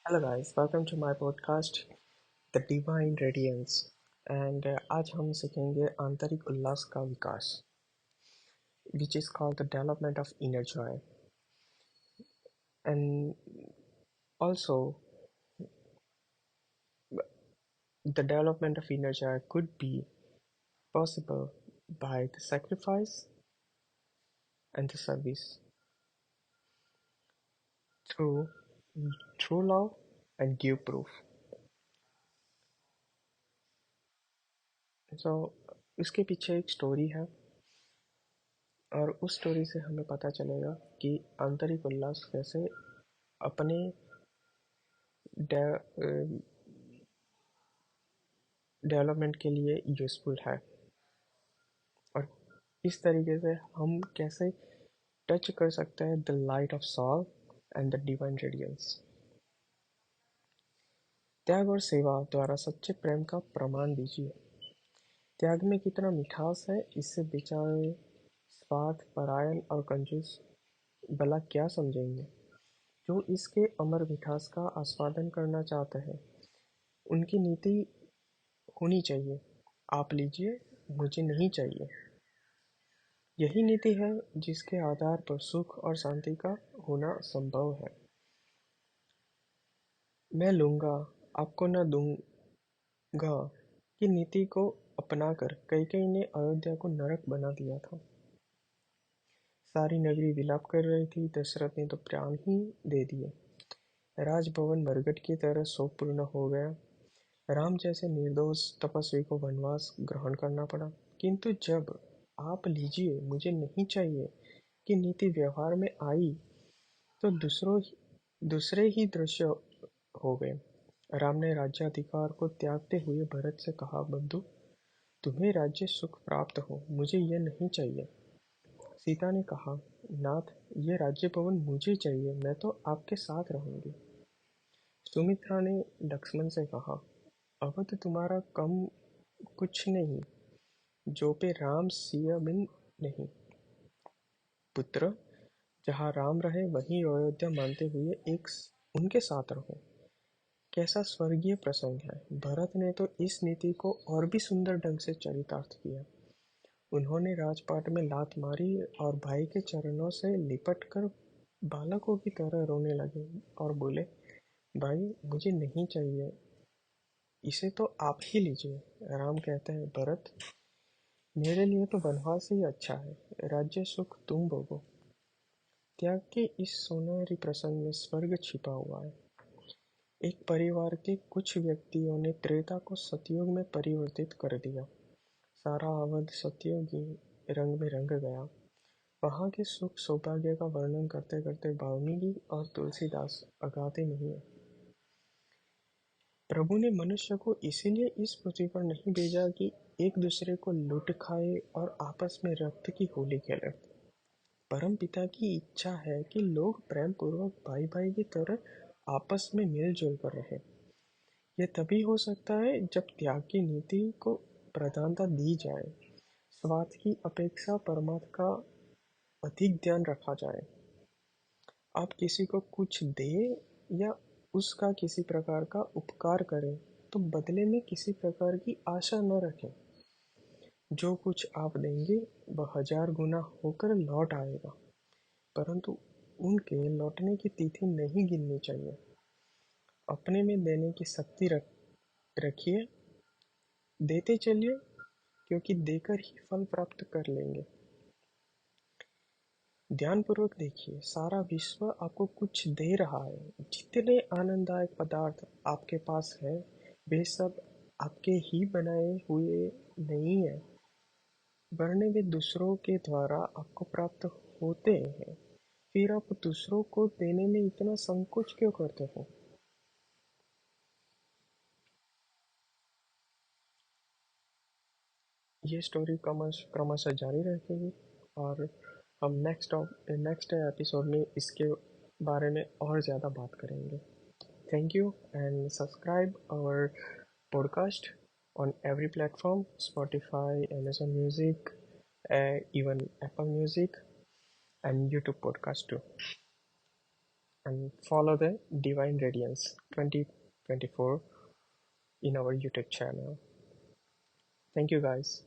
Hello guys, welcome to my podcast the divine radiance. And आज हम सीखेंगे आंतरिक उल्लास का विकास, which is called the development of inner joy. And also the development of inner joy could be possible by the sacrifice and the service through true love and give proof. So इसके पीछे एक story है और उस story से हमें पता चलेगा कि आंतरिक उल्लास कैसे अपने डेवलपमेंट के लिए यूज़फुल है और इस तरीके से हम कैसे टच कर सकते हैं the light of soul and the divine radiance. त्याग और सेवा द्वारा सच्चे प्रेम का प्रमाण दीजिए। त्याग में कितना मिठास है, इससे बेचारे स्वार्थ परायण और कंजूस भला क्या समझेंगे। जो इसके अमर मिठास का आस्वादन करना चाहते हैं, उनकी नीति होनी चाहिए, आप लीजिए, मुझे नहीं चाहिए। यही नीति है जिसके आधार पर सुख और शांति का होना संभव है। मैं लूँगा, आपको न दूँगा की नीति को अपनाकर कैकेयी ने अयोध्या को नरक बना दिया था। सारी नगरी विलाप कर रही थी, दशरथ ने तो प्राण ही दे दिए। राजभवन मरघट की तरह शोकपूर्ण हो गया। राम जैसे निर्दोष तपस्वी को वनवास ग्रहण करना पड़ा। किंतु जब आप लीजिए, मुझे नहीं चाहिए की नीति व्यवहार में आई, तो दूसरे ही दृश्य हो गए। राम ने राज्याधिकार को त्यागते हुए भरत से कहा, बंधु, तुम्हें राज्य सुख प्राप्त हो, मुझे यह नहीं चाहिए। सीता ने कहा, नाथ, ये राज्य भवन मुझे चाहिए, मैं तो आपके साथ रहूंगी। सुमित्रा ने लक्ष्मण से कहा, अवध तुम्हारा कम कुछ नहीं, जो पे राम सिया बिन नहीं। पुत्र, जहाँ राम रहे वहीं अयोध्या मानते हुए एक उनके साथ रहो। कैसा स्वर्गीय प्रसंग है। भरत ने तो इस नीति को और भी सुंदर ढंग से चरितार्थ किया। उन्होंने राजपाट में लात मारी और भाई के चरणों से लिपट कर बालकों की तरह रोने लगे और बोले, भाई, मुझे नहीं चाहिए, इसे तो आप ही लीजिए। राम कहते हैं, भरत, मेरे लिए तो वनवास ही अच्छा है, राज्य सुख तुम भोगो। त्याग के इस सुनहरी प्रसंग में स्वर्ग छिपा हुआ है। एक परिवार के कुछ व्यक्तियों ने त्रेता को सतयुग में परिवर्तित कर दिया। सारा अवध सतयुगी रंग में रंग गया। वहाँ के सुख सौभाग्य का वर्णन करते करते वाल्मीकि और तुलसीदास अगाते नहीं है। प्रभु ने मनुष्य को इसीलिए इस पृथ्वी पर नहीं भेजा कि एक दूसरे को लूट खाए और आपस में रक्त की होली खेले। परम पिता की इच्छा है कि लोग प्रेम पूर्वक भाई भाई की तरह आपस में मिलजुल कर रहे। यह तभी हो सकता है जब त्याग की नीति को प्रधानता दी जाए, स्वार्थ की अपेक्षा परमार्थ का अधिक ध्यान रखा जाए। आप किसी को कुछ दें या उसका किसी प्रकार का उपकार करें, तो बदले में किसी प्रकार की आशा न रखें। जो कुछ आप देंगे वह 1000 गुना होकर लौट आएगा, परंतु उनके लौटने की तिथि नहीं गिननी चाहिए। अपने में देने की शक्ति रखिए, देते चलिए, क्योंकि देकर ही फल प्राप्त कर लेंगे। ध्यानपूर्वक देखिए, सारा विश्व आपको कुछ दे रहा है। जितने आनंददायक पदार्थ आपके पास है, वे सब आपके ही बनाए हुए नहीं है, वरन वे दूसरों के द्वारा आपको प्राप्त होते हैं। फिर आप दूसरों को देने में इतना संकोच क्यों करते हो। ये स्टोरी क्रमशः जारी रहेगी और हम नेक्स्ट एपिसोड में इसके बारे में और ज़्यादा बात करेंगे। Thank you and subscribe our podcast on every platform: Spotify, Amazon Music, even Apple Music, and YouTube podcast too. and follow the Divine Radiance 2024 in our YouTube channel. Thank you guys.